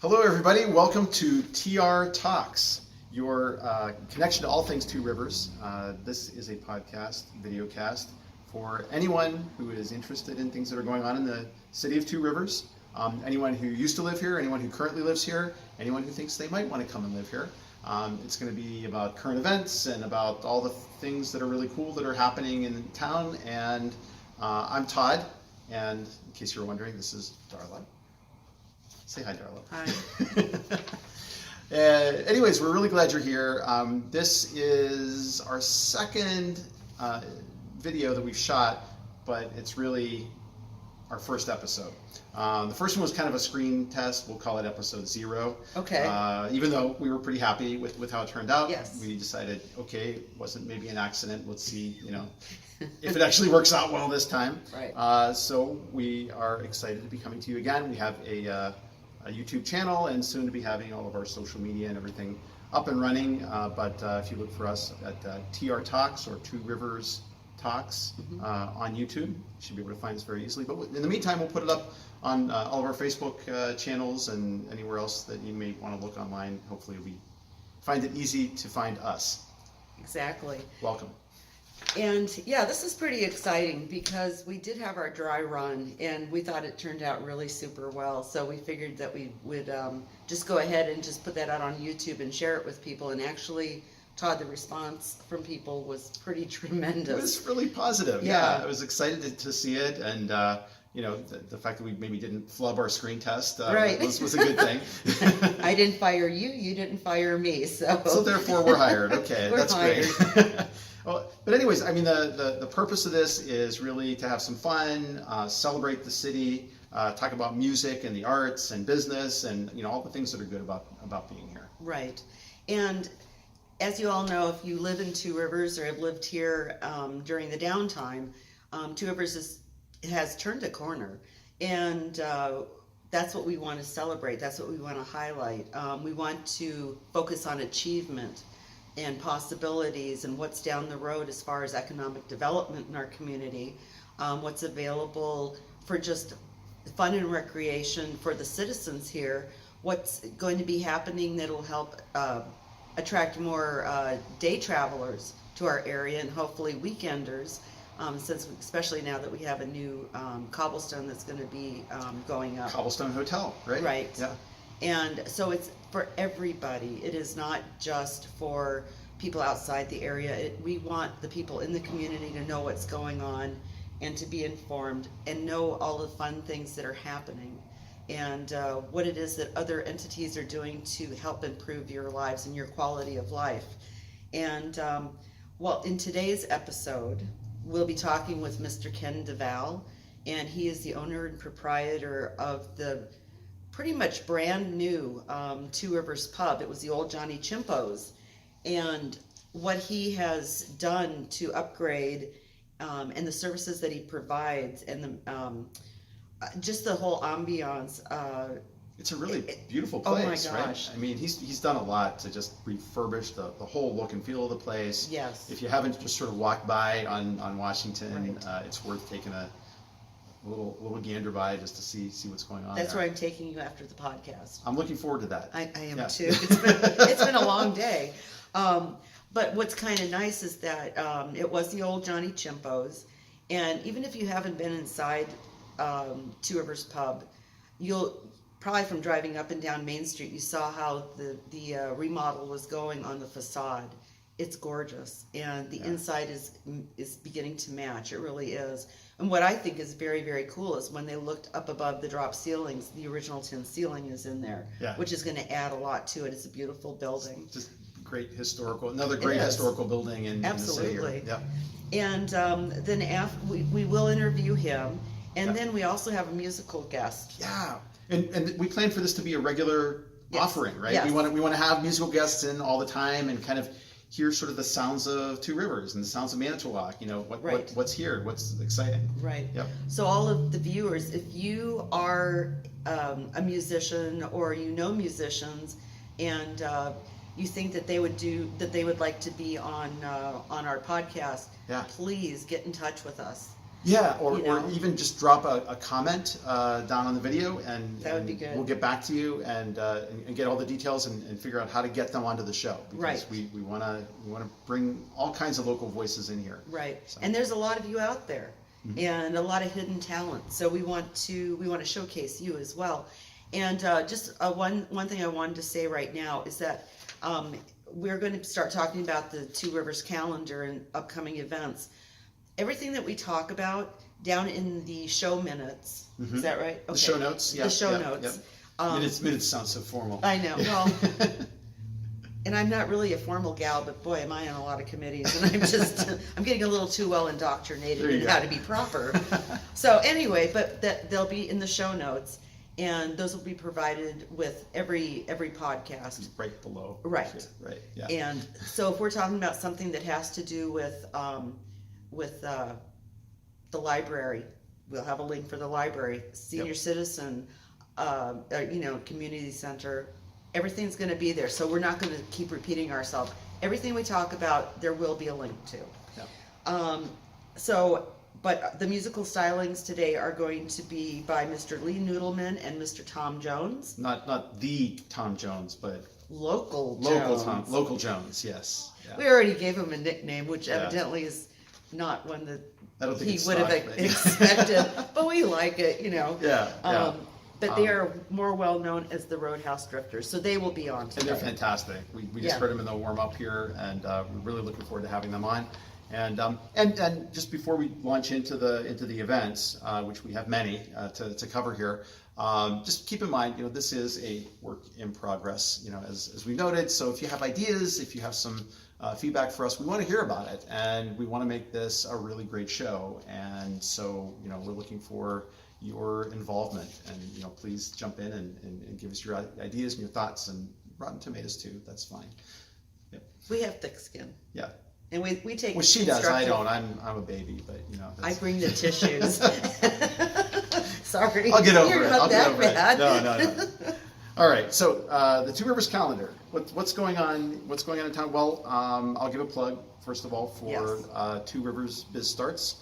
Hello, everybody. Welcome to TR Talks, your connection to all things Two Rivers. This is a podcast, video cast, for anyone who is interested in things that are going on in the city of Two Rivers, anyone who used to live here, anyone who currently lives here, anyone who thinks they might want to come and live here. It's going to be about current events and about all the things that are really cool that are happening in town. And I'm Todd, and in case you're wondering, this is Darla. Say hi, Darla. Hi. Anyways, we're really glad you're here. This is our second video that we've shot, but it's really our first episode. The first one was kind of a screen test. We'll call it episode 0. Okay. Even though we were pretty happy with how it turned out, Yes. we decided, okay, it wasn't maybe an accident. Let's see, if it actually works out well this time. Right. So we are excited to be coming to you again. We have a YouTube channel and soon to be having all of our social media and everything up and running. But if you look for us at TR Talks or Two Rivers Talks on YouTube, you should be able to find us very easily. But in the meantime, we'll put it up on all of our Facebook channels and anywhere else that you may want to look online. Hopefully we find it easy to find us. Exactly. Welcome. And yeah, this is pretty exciting because we did have our dry run and we thought it turned out really super well. So we figured that we would just go ahead and just put that out on YouTube and share it with people. And actually, Todd, the response from people was pretty tremendous. It was really positive. Yeah. I was excited to see it, and the fact that we maybe didn't flub our screen test Right. was a good thing. I didn't fire you, you didn't fire me, so Therefore we're hired. Okay, We're that's hired. great. Well, but anyways, I mean, the purpose of this is really to have some fun, celebrate the city, talk about music and the arts and business and all the things that are good about being here. Right. And as you all know, if you live in Two Rivers or have lived here during the downtime, Two Rivers has turned a corner. And that's what we want to celebrate. That's what we want to highlight. We want to focus on achievement and possibilities and what's down the road as far as economic development in our community, what's available for just fun and recreation for the citizens here, what's going to be happening that'll help attract more day travelers to our area and hopefully weekenders, since especially now that we have a new cobblestone that's going to be going up. Cobblestone Hotel, right? Right. Yeah. And so it's for everybody. It is not just for people outside the area. We want the people in the community to know what's going on and to be informed and know all the fun things that are happening and what it is that other entities are doing to help improve your lives and your quality of life. And in today's episode, we'll be talking with Mr. Ken Duvall, and he is the owner and proprietor of the pretty much brand new Two Rivers Pub. It was the old Johnny Chimpo's, and what he has done to upgrade and the services that he provides and the just the whole ambiance. It's a really beautiful place, oh my gosh. Right? I mean, he's done a lot to just refurbish the whole look and feel of the place. Yes. If you haven't just sort of walked by on Washington, Right. It's worth taking a little gander by just to see what's going on. That's there. where I'm taking you after the podcast. I'm looking forward to that. I am Yeah. too. It's been a long day. But what's kind of nice is that it was the old Johnny Chimpo's, and even if you haven't been inside Two Rivers Pub, you'll probably from driving up and down Main Street, you saw how the remodel was going on the facade. It's gorgeous, and the inside is beginning to match. It really is. And what I think is very, very cool is when they looked up above the drop ceilings, the original tin ceiling is in there, which is going to add a lot to it. It's a beautiful building. Just another great historical building in the city here. Absolutely. Yeah. And then after we will interview him, and then we also have a musical guest. Yeah. And we plan for this to be a regular offering, right? Yes. We want to have musical guests in all the time and kind of hear sort of the sounds of Two Rivers and the sounds of Manitowoc. What's here, what's exciting. Right. Yep. So all of the viewers, if you are a musician or you know musicians, and you think that they would like to be on our podcast, please get in touch with us. Yeah, you know? or even just drop a comment down on the video, and That would be good. we'll get back to you and get all the details and figure out how to get them onto the show. Because Right. we want to bring all kinds of local voices in here. Right. So. And there's a lot of you out there, and a lot of hidden talent. So we want to showcase you as well. And just one thing I wanted to say right now is that we're going to start talking about the Two Rivers calendar and upcoming events. Everything that we talk about down in the show minutes. Is that right? Okay. The show notes. Yeah. The show yeah, notes. Yeah. Minutes sounds so formal. I know. Well, and I'm not really a formal gal, but boy, am I on a lot of committees, and I'm getting a little too well indoctrinated in how to be proper. So anyway, but they'll be in the show notes, and those will be provided with every podcast. Right below. Right. Right. Yeah. And so if we're talking about something that has to do with the library, we'll have a link for the library, senior citizen, community center. Everything's going to be there, so we're not going to keep repeating ourselves. Everything we talk about, there will be a link to. Yeah. But the musical stylings today are going to be by Mr. Lee Nudelman and Mr. Tom Jones. Not the Tom Jones, but Local Jones. Yes. Yeah. We already gave him a nickname, which evidently is not one that he would have expected, but we like it, Yeah. But they are more well known as the Roadhouse Drifters, so they will be on today. And they're fantastic. We just heard them in the warm up here, and we're really looking forward to having them on. And just before we launch into the events, which we have many to cover here, just keep in mind, this is a work in progress, as we noted. So if you have ideas, if you have some feedback for us, we want to hear about it, and we want to make this a really great show. And so, we're looking for your involvement, and please jump in and give us your ideas and your thoughts, and Rotten Tomatoes too. That's fine. Yep. We have thick skin. Yeah. And we take. Well, she does. I don't. I'm a baby, but I bring the tissues. Sorry. I'll get over You're it. not I'll that get over bad. it. No. All right. So the Two Rivers calendar. What's going on? What's going on in town? Well, I'll give a plug first of all for Two Rivers Biz Starts.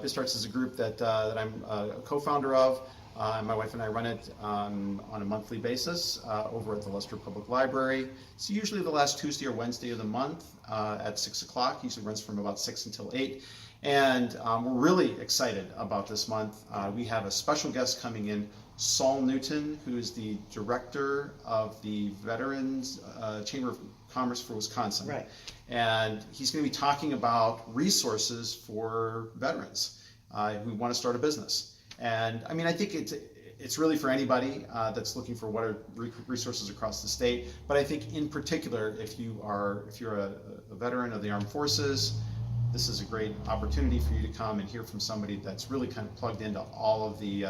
Biz Starts is a group that I'm a co-founder of. My wife and I run it on a monthly basis over at the Leicester Public Library. It's usually the last Tuesday or Wednesday of the month at 6 o'clock. Usually runs from about 6 until 8. And we're really excited about this month. We have a special guest coming in, Saul Newton, who is the director of the Veterans Chamber of Commerce for Wisconsin. Right. And he's going to be talking about resources for veterans who want to start a business. And I mean, I think it's really for anybody that's looking for what are resources across the state. But I think in particular, if you're a veteran of the armed forces, this is a great opportunity for you to come and hear from somebody that's really kind of plugged into all the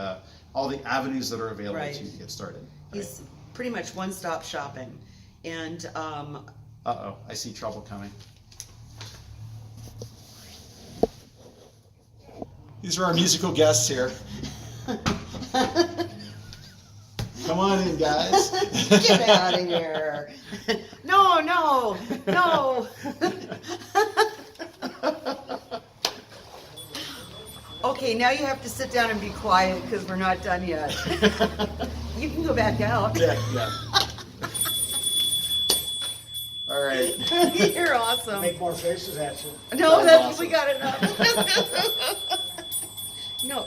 avenues that are available to you to get started. Right? He's pretty much one-stop shopping, and I see trouble coming. These are our musical guests here. Come on in, guys. Get out of here. No. Okay, now you have to sit down and be quiet because we're not done yet. You can go back out. Yeah. All right. You're awesome. Make more faces at you. No, That's we got enough. No.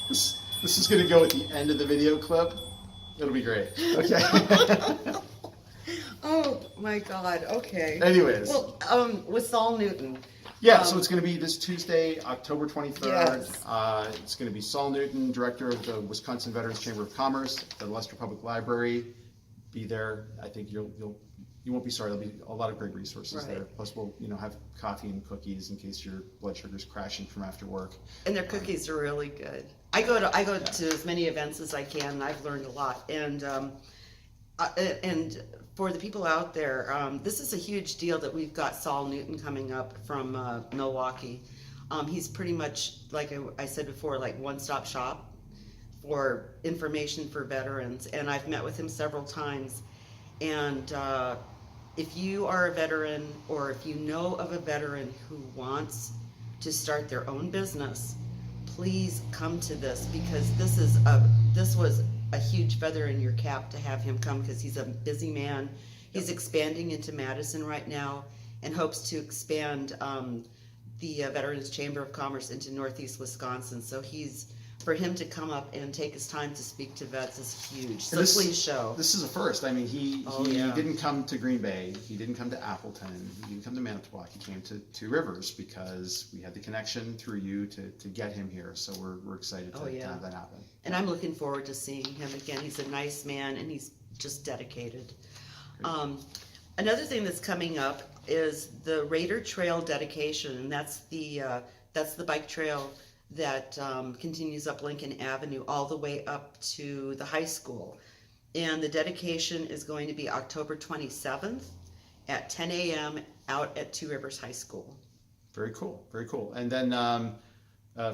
This is going to go at the end of the video clip. It'll be great. Okay. Oh my God. Okay. Anyways. Well, with Saul Newton. Yeah, so it's going to be this Tuesday, October 23rd. Yes. It's going to be Saul Newton, director of the Wisconsin Veterans Chamber of Commerce, the Leicester Public Library. Be there. I think you won't be sorry. There'll be a lot of great resources there. Plus, we'll have coffee and cookies in case your blood sugar's crashing from after work. And their cookies are really good. I go to as many events as I can, and I've learned a lot. And for the people out there, this is a huge deal that we've got Saul Newton coming up from Milwaukee. He's pretty much, like I said before, like one-stop shop for information for veterans. And I've met with him several times. And if you are a veteran, or if you know of a veteran who wants to start their own business, please come to this, because this was a huge feather in your cap to have him come, because he's a busy man. He's expanding into Madison right now and hopes to expand the Veterans Chamber of Commerce into Northeast Wisconsin. So for him to come up and take his time to speak to vets is huge. So please show. This is a first. I mean, he yeah. didn't come to Green Bay. He didn't come to Appleton. He didn't come to Manitowoc. He came to Two Rivers because we had the connection through you to get him here. So we're excited to have that happen. And I'm looking forward to seeing him again. He's a nice man, and he's just dedicated. Another thing that's coming up is the Raider Trail dedication, and that's the bike trail that continues up Lincoln Avenue all the way up to the high school. And the dedication is going to be October 27th at 10 a.m. out at Two Rivers High School. Very cool, very cool. And then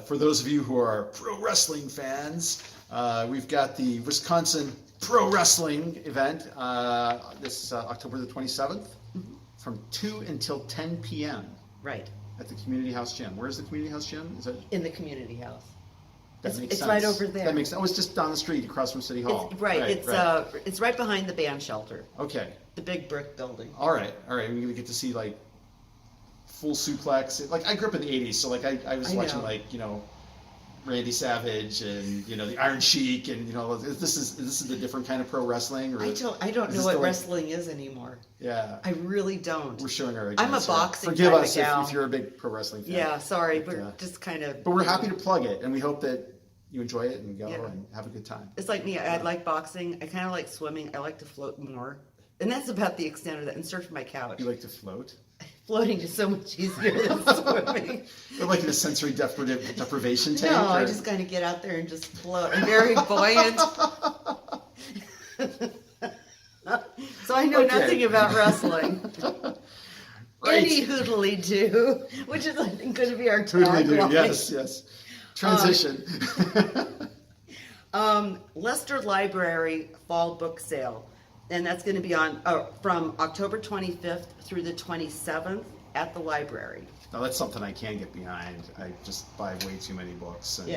for those of you who are pro wrestling fans, we've got the Wisconsin Pro Wrestling event this October the 27th from 2 until 10 p.m. Right. At the Community House Gym. Where's the Community House Gym? Is it in the Community House? That makes it's sense. right over there. That makes sense. Oh, it's just down the street across from City Hall. It's right behind the band shelter. Okay. The big brick building. All right. We're gonna get to see like full suplex. Like I grew up in the '80s, so like I was watching like Randy Savage and the Iron Sheik and this is the different kind of pro wrestling. Or I don't know what wrestling is anymore. Yeah. I really don't. We're showing our I'm a boxing Forgive kind us of gal. if you're a big pro wrestling fan. Yeah, sorry, we're just kind of. But we're happy to plug it, and we hope that you enjoy it and go and have a good time. It's like me. I like boxing. I kind of like swimming. I like to float more, and that's about the extent of that. And surf my couch. You like to float? Floating is so much easier than swimming. You're like in a sensory deprivation tank? No, I just kind of get out there and just float. I'm very buoyant. So I know nothing about wrestling. Right. Any hoodly do, which is I think going to be our tagline. Yes. Transition. Leicester Library Fall Book Sale. And that's going to be on from October 25th through the 27th at the library. Now that's something I can get behind. I just buy way too many books, and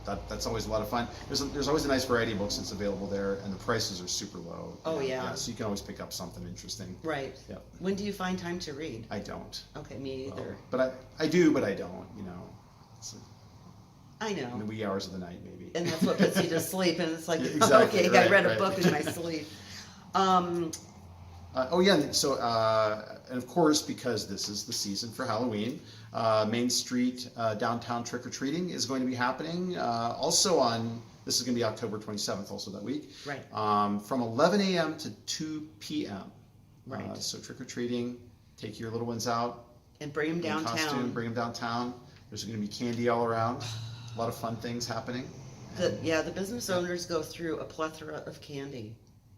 that's always a lot of fun. There's always a nice variety of books that's available there, and the prices are super low. So you can always pick up something interesting. Right. Yeah. When do you find time to read? I don't. Okay, me either. But I do, but I don't. I know. In the wee hours of the night, maybe. And that's what puts you to sleep, and it's like, exactly, I read a book in my sleep. So, and of course, because this is the season for Halloween, Main Street downtown trick-or-treating is going to be happening. This is going to be October 27th, also that week. Right. From 11 a.m. to 2 p.m. Right. So trick-or-treating, take your little ones out. And bring them downtown. Costume, bring them downtown. There's going to be candy all around. A lot of fun things happening. The business owners go through a plethora of candy.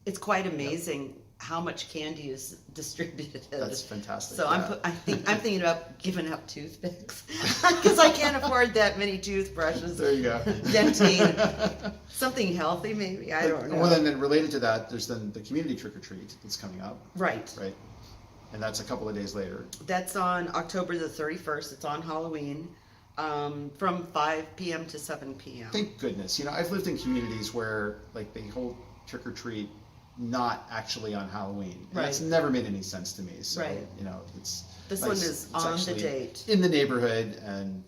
It's quite amazing how much candy is distributed. That's fantastic. So I'm thinking about giving up toothpicks because I can't afford that many toothbrushes. There you go. Dentine, something healthy maybe. I don't know. Well, then related to that, there's then the community trick or treat that's coming up. Right. And that's a couple of days later. That's on October the 31st. It's on Halloween. From 5 p.m. to 7 p.m. Thank goodness. I've lived in communities where like they hold trick or treat not actually on Halloween. And that's never made any sense to me. So it's this nice. one is it's on the date. In the neighborhood and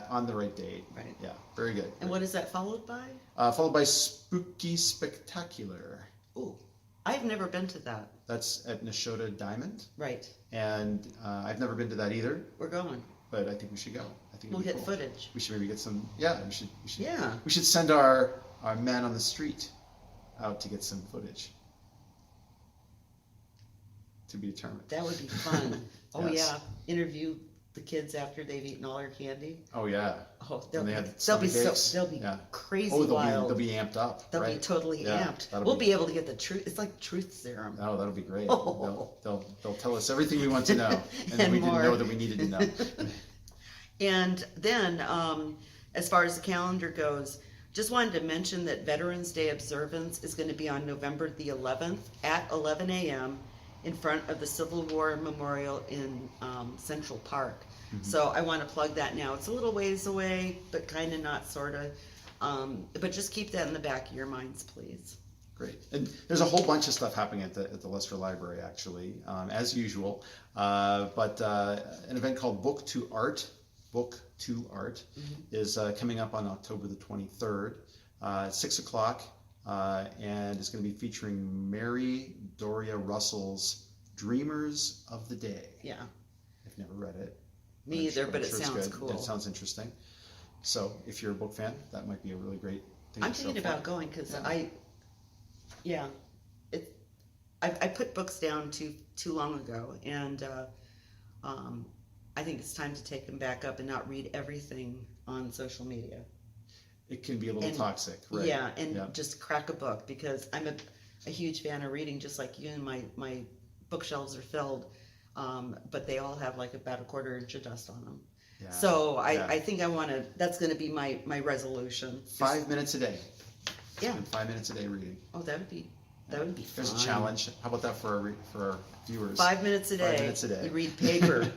on the right date. Right. Yeah. Very good. And what is that followed by? Followed by Spooky Spectacular. Ooh. I've never been to that. That's at Nashotah Diamond. Right. And I've never been to that either. We're going. But I think we should go. I think we'll get cool. footage. We should maybe get some. Yeah, we should. Yeah. We should send our men on the street out to get some footage. To be determined. That would be fun. Oh yeah. Interview the kids after they've eaten all our candy. Oh yeah. Oh, they'll be crazy wild. They'll be amped up. They'll be totally amped. We'll be able to get the truth. It's like truth serum. Oh, that'll be great. They'll tell us everything we want to know, and then we didn't know that we needed to know. And then, as far as the calendar goes, just wanted to mention that Veterans Day observance is going to be on November the 11th at 11 a.m. in front of the Civil War Memorial in Central Park. So I want to plug that now. It's a little ways away, but kind of not sort of. But just keep that in the back of your minds, please. Great. And there's a whole bunch of stuff happening at the Leicester Library, actually, as usual. But an event called Book to Art is coming up on October the 23rd at 6 o'clock. And it's going to be featuring Mary Doria Russell's Dreamers of the Day. Yeah. I've never read it. Me either, but it sounds cool. It sounds interesting. So if you're a book fan, that might be a really great thing I'm to show thinking for. about going because I put books down too long ago, and I think it's time to take them back up and not read everything on social media. It can be a little toxic, right? Yeah, and just crack a book, because I'm a huge fan of reading, just like you, and my bookshelves are filled, but they all have like about a quarter inch of dust on them. Yeah, so I think I want to, that's going to be my resolution. 5 minutes a day. Yeah. Spend 5 minutes a day reading. Oh, that would be fun. There's a challenge. How about that for our viewers? 5 minutes a day. 5 minutes a day. You read paper.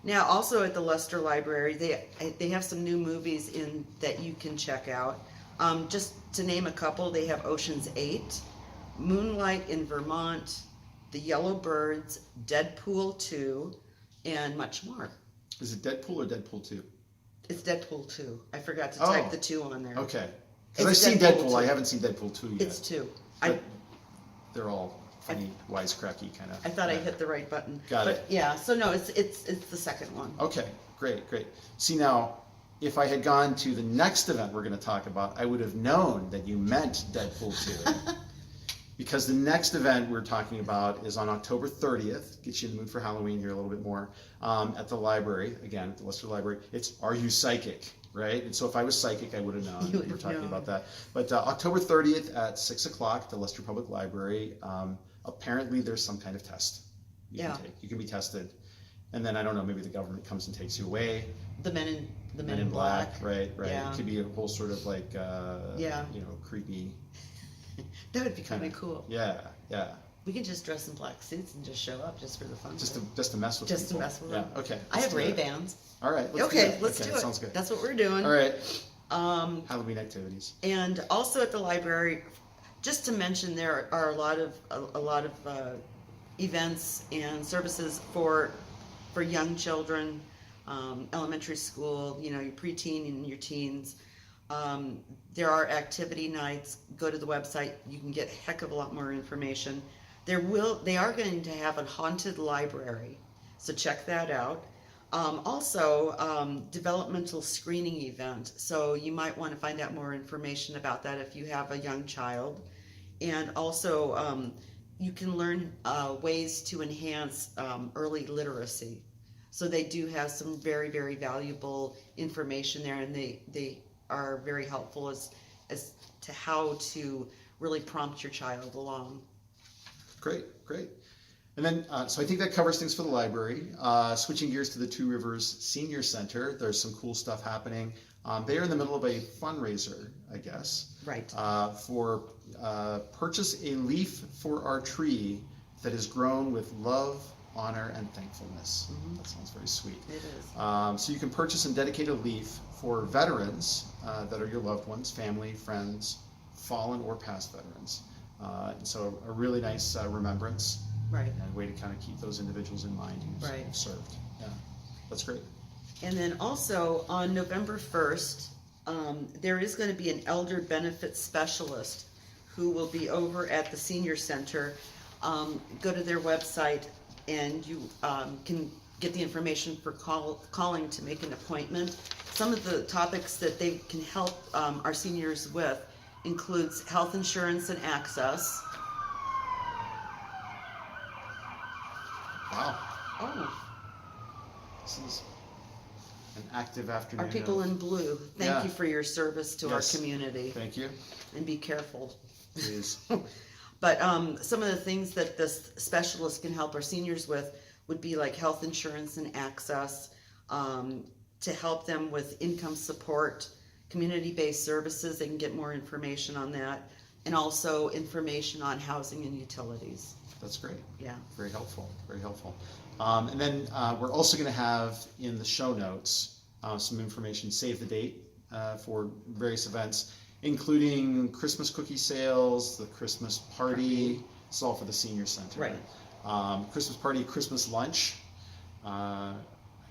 Now, also at the Leicester Library, they have some new movies in that you can check out. Just to name a couple, they have Ocean's 8, Moonlight in Vermont, The Yellow Birds, Deadpool 2, and much more. Is it Deadpool or Deadpool 2? It's Deadpool 2. I forgot to type the 2 on there. Okay. Because I've seen Deadpool, I haven't seen Deadpool 2 yet. It's 2. They're all funny, wisecracky kind of. I thought I hit the right button. Got it. Yeah, so no, it's the second one. Okay, great. See, now, if I had gone to the next event we're going to talk about, I would have known that you meant Deadpool 2. Because the next event we're talking about is on October 30th, gets you in the mood for Halloween here a little bit more, at the library, again, at the Leicester Library. It's Are You Psychic? Right? And so if I was psychic, I would have known. We're talking about that. But October 30th at 6 o'clock at the Leicester Public Library, apparently there's some kind of test you can take. You can be tested. And then, I don't know, maybe the government comes and takes you away. The Men in Black. Right. Yeah. It could be a whole sort of like, creepy. That would be kind of cool. Yeah. We can just dress in black suits and just show up just for the fun. Just to mess with Just people. to mess with them. Yeah, okay. I have Ray-Bans. All right, let's do it. Sounds good. That's what we're doing. All right. Halloween activities. And also at the library, just to mention, there are a lot of events and services for young children, elementary school, your preteen and your teens. There are activity nights. Go to the website. You can get a heck of a lot more information. They are going to have a haunted library, so check that out. Also, developmental screening event. So you might want to find out more information about that if you have a young child. And also, you can learn ways to enhance early literacy. So they do have some very, very valuable information there, and they are very helpful as to how to really prompt your child along. Great. And then, so I think that covers things for the library. Switching gears to the Two Rivers Senior Center, there's some cool stuff happening. They are in the middle of a fundraiser, I guess. Right. For purchase a leaf for our tree that is grown with love, honor, and thankfulness. Mm-hmm. That sounds very sweet. It is. So you can purchase and dedicate a leaf for veterans that are your loved ones, family, friends, fallen or past veterans. And so a really nice remembrance. Right. And a way to kind of keep those individuals in mind who've served. Yeah, that's great. And then also on November 1st, there is going to be an elder benefits specialist who will be over at the senior center. Go to their website and you can get the information for calling to make an appointment. Some of the topics that they can help our seniors with includes health insurance and access. Wow. Oh. This is an active afternoon. Our people in blue, thank you for your service to our community. Thank you. And be careful. Please. But some of the things that this specialist can help our seniors with would be like health insurance and access, to help them with income support, community-based services. They can get more information on that. and also information on housing and utilities. That's great. Yeah. Very helpful. Very helpful. And then we're also going to have in the show notes some information, save the date for various events, including Christmas cookie sales, the Christmas party. It's all for the senior center. Right. Christmas party, Christmas lunch. I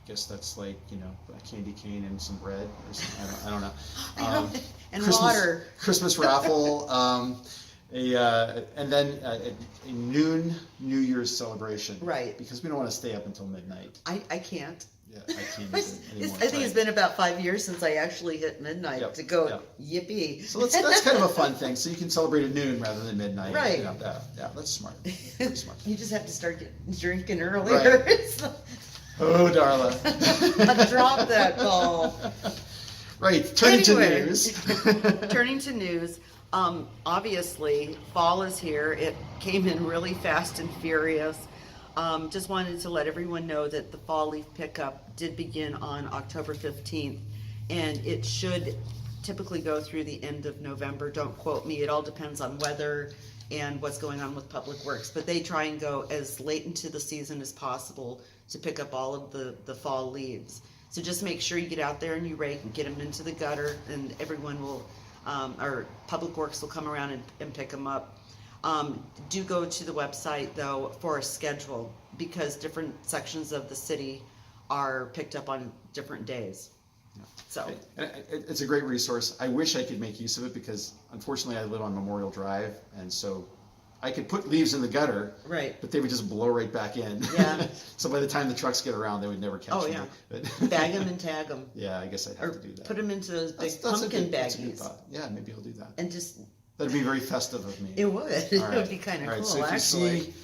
guess that's like, a candy cane and some bread or something. I don't know. And Christmas, water. Christmas raffle. And then a noon New Year's celebration. Right. Because we don't want to stay up until midnight. I can't. Yeah, I can't do it anymore. I think it's been about 5 years since I actually hit midnight to go yippee. So that's kind of a fun thing. So you can celebrate at noon rather than midnight. Right. Yeah, that's smart. Very smart. You just have to start drinking earlier. Right. Oh, Darla. Drop that ball. Right. Turning to news. Turning to news. Obviously, fall is here. It came in really fast and furious. Just wanted to let everyone know that the fall leaf pickup did begin on October 15th, and it should typically go through the end of November. Don't quote me. It all depends on weather and what's going on with Public Works, but they try and go as late into the season as possible to pick up all of the fall leaves. So just make sure you get out there and you rake and get them into the gutter, and everyone will, or Public Works will come around and pick them up. Do go to the website though for a schedule, because different sections of the city are picked up on different days. So it's a great resource. I wish I could make use of it because unfortunately I live on Memorial Drive, and so I could put leaves in the gutter, right, but they would just blow right back in. Yeah. So by the time the trucks get around, they would never catch me. But bag them and tag them. Yeah, I guess I'd have to do that. Put them into those big That's pumpkin that's a good baggies. thought. Yeah, maybe I'll do that. And just. That'd be very festive of me. It would. All It right. would be kind of All right, cool, so if actually. you see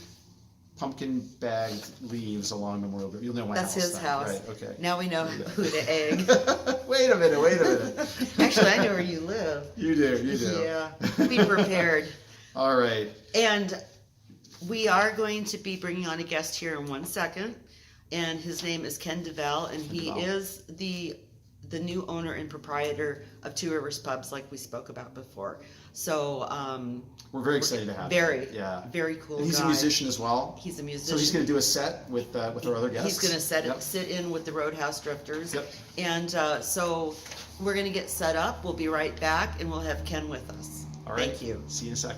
pumpkin bagged leaves along Memorial Drive, you'll know my That's house. his then. house. Right, okay. Now we know who to egg. Wait a minute. Actually, I know where you live. You do. Yeah. Be prepared. All right. And we are going to be bringing on a guest here in 1 second, and his name is Ken Duvall, and he is the new owner and proprietor of Two Rivers Pubs, like we spoke about before. So we're very excited to have him. Yeah. Very cool. And he's guy. a musician as well. He's a musician. So he's going to do a set with our other guests. He's going to sit in with the Roadhouse Drifters. Yep. And so we're going to get set up. We'll be right back, and we'll have Ken with us. All right. Thank you. See you in a sec.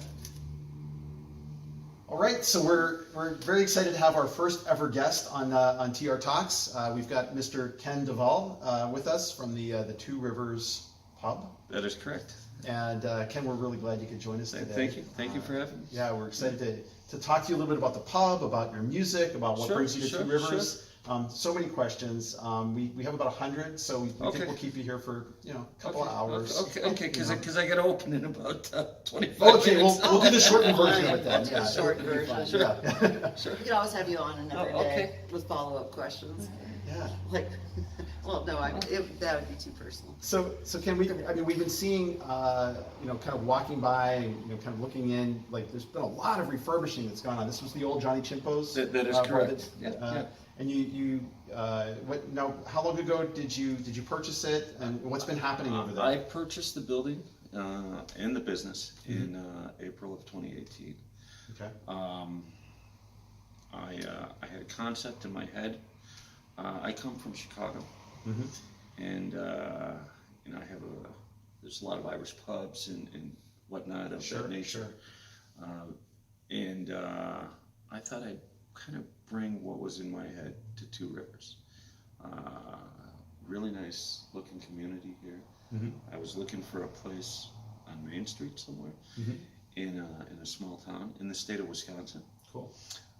All right, so we're very excited to have our first ever guest on TR Talks. We've got Mr. Ken Duvall with us from the Two Rivers Pub. That is correct. And Ken, we're really glad you could join us today. Thank you. Thank you for having me. Yeah, we're excited to talk to you a little bit about the pub, about your music, about what brings you to Two Rivers. So many questions. We have about 100, so we think we'll keep you here for a couple of hours. Okay, because I got to open in about 25 Okay, minutes. we'll do the shortened version of it then. Yeah, short version. Sure. Yeah. Sure. We could always have you on another Oh, day okay. with follow-up questions. Yeah. Like, well, no, that would be too personal. So Ken, we've been seeing, kind of walking by and kind of looking in. Like, there's been a lot of refurbishing that's gone on. This was the old Johnny Chimpo's. That is correct. Yeah. And you, how long ago did you purchase it, and what's been happening over there? I purchased the building and the business in April of 2018. Okay. I had a concept in my head. I come from Chicago, and there's a lot of Irish pubs and whatnot of that nature. And I thought I'd kind of bring what was in my head to Two Rivers. Really nice looking community here. I was looking for a place on Main Street somewhere in a small town in the state of Wisconsin. Cool.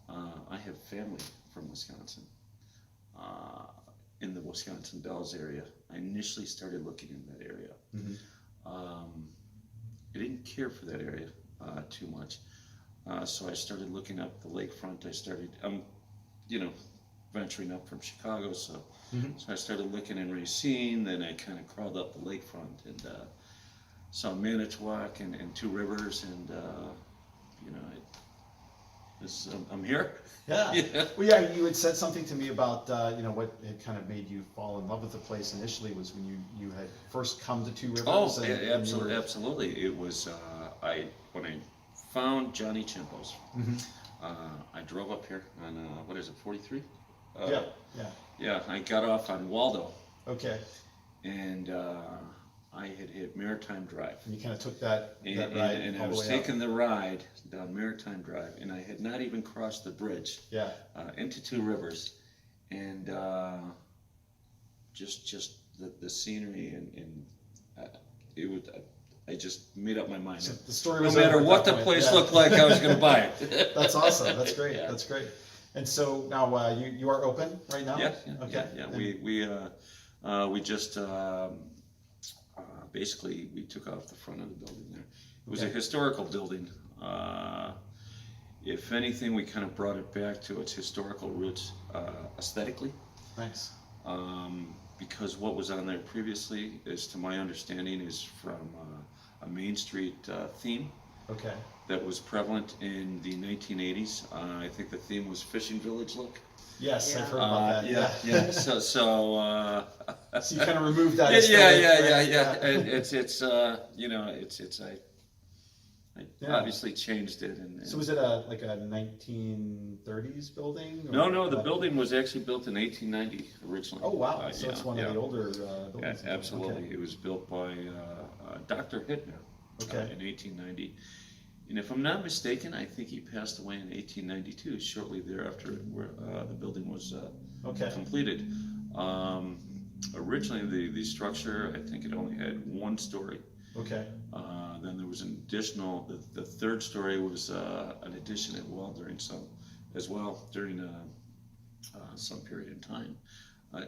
I have family from Wisconsin, in the Wisconsin Dells area. I initially started looking in that area. I didn't care for that area too much, so I started looking up the lakefront. I'm venturing up from Chicago, so I started looking in Racine. Then I kind of crawled up the lakefront and saw Manitowoc and Two Rivers, and I'm here. Yeah. Yeah. Well, yeah, you had said something to me about what had kind of made you fall in love with the place initially was when you had first come to Two Rivers. Oh, absolutely. It was when I found Johnny Chimpo's, Mm-hmm. I drove up here on what is it, 43? Yeah. Yeah, I got off on Waldo, Okay. and I had hit Maritime Drive. And you kind of took that And, ride and all I the was way taking the ride down Maritime Drive, and I had not even crossed the bridge Yeah. into Two Rivers, and just the scenery and it would. I just made up my mind. So the story No was matter over at what that the point. place Yeah. looked like, I was going to buy it. That's awesome. That's great. Yeah. That's great. And so now you are open right now? Yeah, Okay. yeah. And- We just basically we took off the front of the building there. It was a Okay. historical building. If anything, we kind of brought it back to its historical roots aesthetically. Nice. Because what was on there previously, is to my understanding, is from a Main Street theme Okay. that was prevalent in the 1980s. I think the theme was Fishing Village look. Yes, Yeah. I've heard about that. Yeah. So So you kind of removed that. yeah, aesthetic, right? yeah. And it's you know, I Yeah. obviously changed it. And So was it like a 1930s building? Or no, the what? building was actually built in 1890 originally. Oh wow! So Yeah, it's one yeah. of the older Yeah, buildings. absolutely. Okay. It was built by Dr. Hittner Okay. in 1890. And if I'm not mistaken, I think he passed away in 1892, shortly thereafter, where the building was Okay. completed. Originally, the structure, I think it only had one story. Okay. Then there was an additional, the third story was an addition as well during some period in time.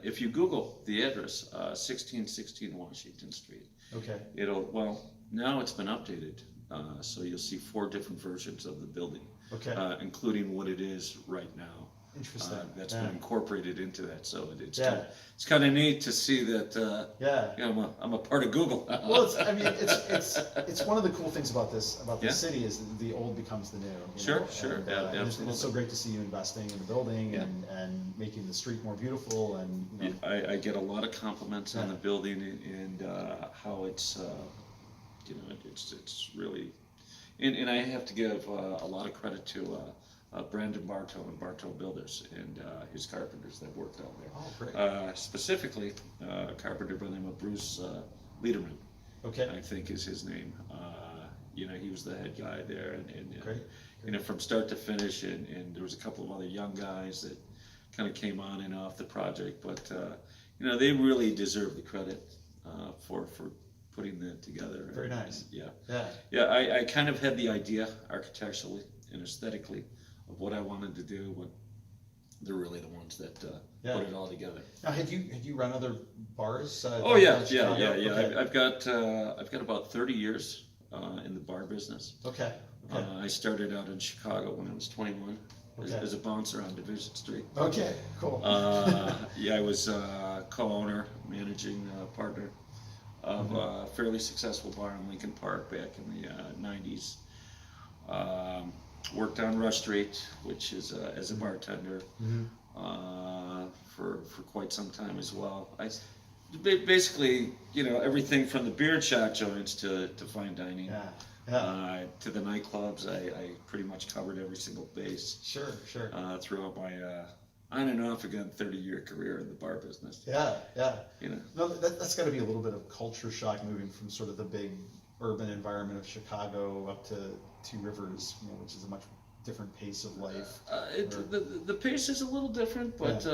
If you Google the address, 1616 Washington Street, Okay. now it's been updated, so you'll see 4 different versions of the building, Okay. including what it is right now. Interesting. That's Yeah. been incorporated into that, so it's Yeah. it's kind of neat to see that. Yeah. You know, I'm a part of Google. Well, it's one of the cool things about the Yeah. city is that the old becomes the new. you Sure, know? sure, And, yeah, and it's so absolutely. great to see you investing in the building Yeah. and making the street more beautiful and you know, I get a lot of compliments on Yeah. the building and how it's, you know, it's really, and I have to give a lot of credit to Brandon Bartow and Bartow Builders and his carpenters that worked out there. Oh, great. Specifically, a carpenter by the name of Bruce Liederman, Okay. I think is his name. You know, he was the head guy there, and Great. you know, from start to finish, and there was a couple of other young guys that kind of came on and off the project, but you know, they really deserve the credit for putting that together. Very nice. Yeah, Yeah. I kind of had the idea architecturally and aesthetically of what I wanted to do, but they're really the ones that Yeah. put it all together. Now, had you run other bars? Oh yeah, downtown Chicago? Okay. I've got about 30 years in the bar business. Okay. Okay. I started out in Chicago when I was 21 Okay. as a bouncer on Division Street. Okay. Cool. Yeah, I was co-owner, managing partner of a fairly successful bar in Lincoln Park back in the 90s. Worked on Rush Street, which is as a bartender for quite some time as well. Basically, you know, everything from the beer and shot joints to fine dining. Yeah. Yeah. To the nightclubs, I pretty much covered every single base Sure. Sure. throughout my on and off again 30-year career in the bar business. Yeah. Yeah. You know, No, that's got to be a little bit of culture shock moving from sort of the big urban environment of Chicago up to Two Rivers, you know, which is a much different pace of life. the pace is a little different, but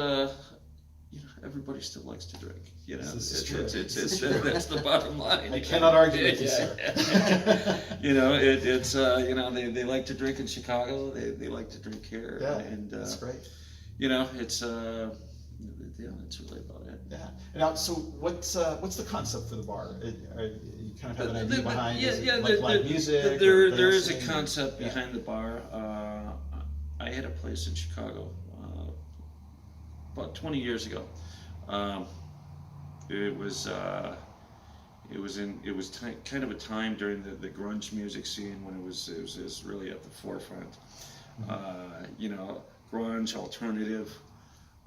you know, everybody still likes to drink. You know, This is true. it's that's the bottom line. I cannot argue with you, sir. You know, it's you know, they like to drink in Chicago. They like to drink here. Yeah, and that's great. you know, it's it's really about it. Yeah. Now, so what's the concept for the bar? You kind of have an idea behind? Is it like live music? There is a dancing? concept behind the bar. I had a place in Chicago about 20 years ago. It was kind of a time during the grunge music scene when it was really at the forefront. You know, grunge, alternative.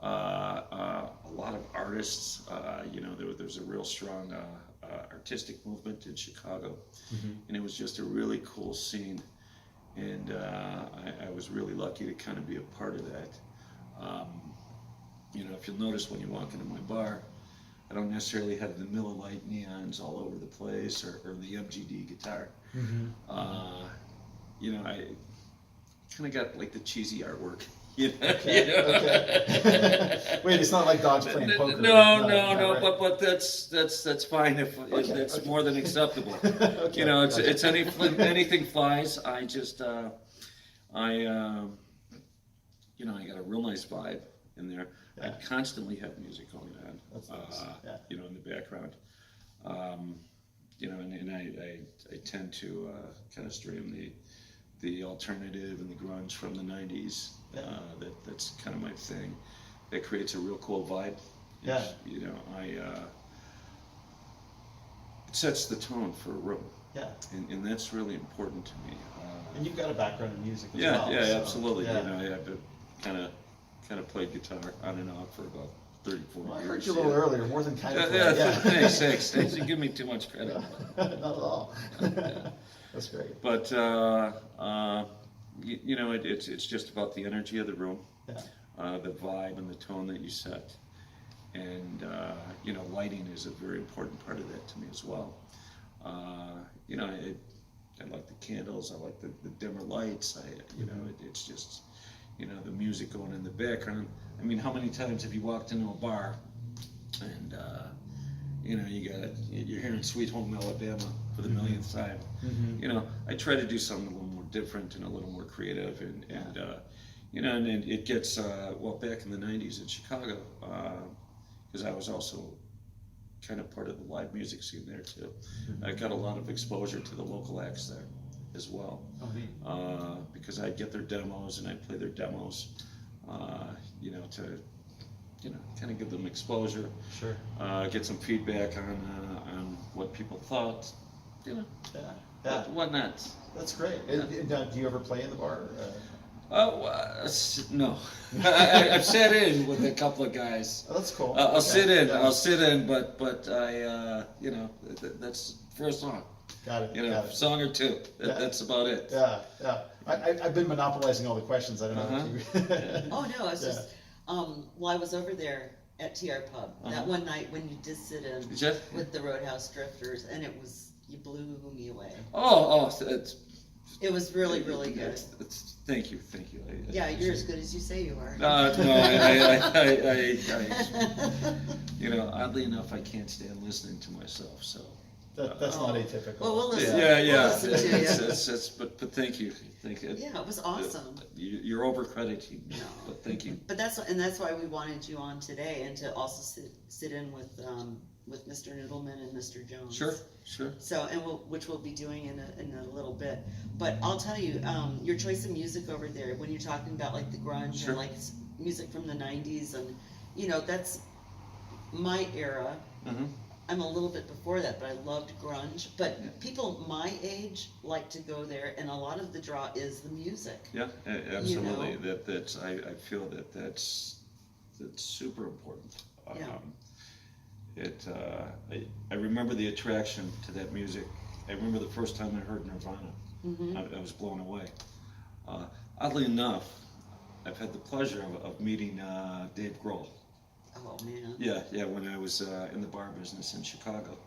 A lot of artists, you know, there's a real strong artistic movement in Chicago, Mm-hmm. and it was just a really cool scene. And I was really lucky to kind of be a part of that. You know, if you'll notice when you walk into my bar, I don't necessarily have the Miller Lite neons all over the place or the MGD guitar. Mm-hmm. You know, I kind of got like the cheesy artwork. You know? Okay. You know? Okay. Wait, it's not like dogs playing poker. No, right? but that's fine if that's okay. more than acceptable. Okay, You know, it's gotcha. anything flies. I just you know, I got a real nice vibe in there. Yeah. I constantly have music going on. That's nice. Yeah. You know, in the background. You know, and I tend to kind of stream the alternative and the grunge from the 90s. Yeah. That's kind of my thing. That creates a real cool vibe. Yeah. You know, it sets the tone for a room. Yeah. And that's really important to me. And you've got a background in music as Yeah, well. yeah, so, absolutely. yeah. You know, I've kind of played guitar on and off for about 34 Well, I years. heard you a little earlier, more than kind of. Yeah, thanks. You give me too much credit. Not at all. That's great. But you know, it's just about the energy of the room, Yeah. the vibe and the tone that you set, and you know, lighting is a very important part of that to me as well. You know, I like the candles, I like the dimmer lights. You know, it's just, you know, the music going in the background. I mean, how many times have you walked into a bar and you know, you're hearing Sweet Home Alabama for the millionth time. Mm-hmm. You know, I try to do something a little more different and a little more creative, and you know, and it gets well, back in the 90s in Chicago, because I was also kind of part of the live music scene there too. Mm-hmm. I got a lot of exposure to the local acts there as well, Oh, neat. because I'd get their demos and I'd play their demos, you know, to, you know, kind of give them exposure, Sure. get some feedback on what people thought, you know, Yeah. Yeah. whatnot. That's great. Do you ever play in the bar? No. I've sat in with a couple of guys. Oh, that's cool. I'll Okay. sit in. Yeah. I'll sit in, but I, you know, that's for a song. Got it. You know, got it. song or two. Yeah. That's about it. Yeah, yeah. I've been monopolizing all the questions. I don't know if you. Oh, no, it's Yeah. just, well, I was over there at TR Pub Uh-huh. that one night when you did sit in Did you? with the Roadhouse Drifters, and you blew me away. Oh, it's It was really, really good. thank you. Yeah, you're as good as you say you are. No, I you know, oddly enough, I can't stand listening to myself. So. That's not atypical. Well, we'll listen. Yeah. We'll listen to you. It's but thank you. Thank you. Yeah, it was awesome. You're overcrediting me, No. but thank you. But that's why we wanted you on today, and to also sit in with Mr. Nudelman and Mr. Jones. Sure. So, which we'll be doing in a little bit. But I'll tell you, your choice of music over there, when you're talking about like the grunge Sure. and like music from the 90s, and you know, that's my era. Mm-hmm. I'm a little bit before that, but I loved grunge. But people my age like to go there, and a lot of the draw is the music. Yeah, absolutely. You know? That's I feel that's super important. Yeah. I remember the attraction to that music. I remember the first time I heard Nirvana. Mm-hmm. I was blown away. Oddly enough, I've had the pleasure of meeting Dave Grohl. Oh man. Yeah, when I was in the bar business in Chicago.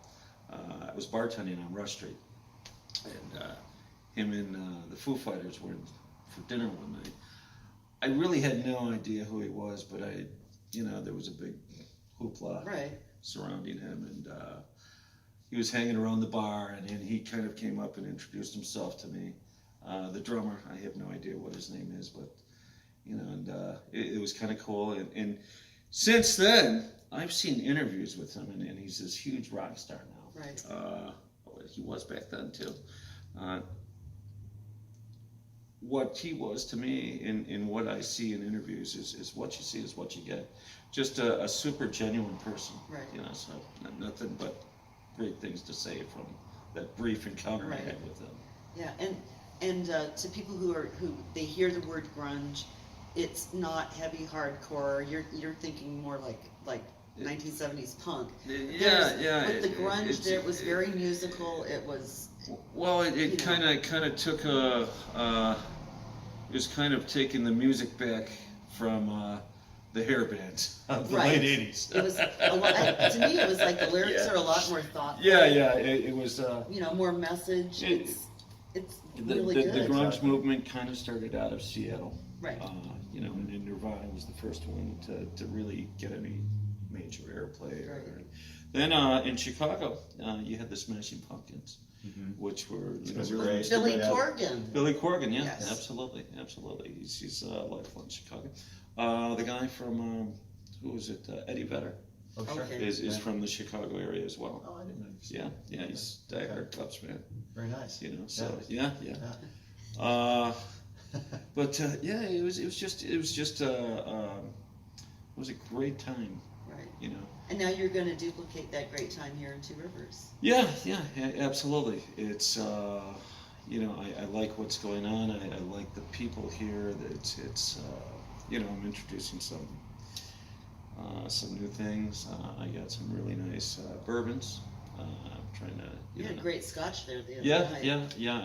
I was bartending on Rush Street, and him and the Foo Fighters were for dinner one night. I really had no idea who he was, but there was a big hoopla Right. surrounding him, and he was hanging around the bar, and he kind of came up and introduced himself to me. The drummer, I have no idea what his name is, but it was kind of cool, and since then, I've seen interviews with him, and he's this huge rock star now. Right. He was back then too. What he was to me, in what I see in interviews, is what you see is what you get. Just a super genuine person. Right. You know, so nothing but great things to say from that brief encounter I Right. had with him. Yeah, and to people who they hear the word grunge, it's not heavy hardcore. You're thinking more like 1970s punk. Yeah. With the grunge, it was very musical. It was. Well, it kind of took it was kind of taking the music back from the hair bands of the late 80s. It was a lot, to me, it was like the lyrics are a lot more thoughtful. Yeah, it was. More message. It's really the good. grunge movement kind of started out of Seattle. Right. And Nirvana was the first one to really get any major airplay. Right. Then in Chicago, you had the Smashing Pumpkins, which were really great. Billy Yeah. Corgan. Billy Corgan, yeah, Yes. absolutely. He's lifelong Chicago. The guy from who was it? Eddie Vedder Oh, sure. Okay. is from the Chicago area as well. Oh, I didn't know. Yeah, he's diehard Cubs fan. Very nice. So yeah. But it was a great time. Right. And now you're going to duplicate that great time here in Two Rivers. Yeah, absolutely. It's I like what's going on. I like the people here. It's I'm introducing some new things. I got some really nice bourbons. I'm trying to. You had great scotch there the other night. Yeah.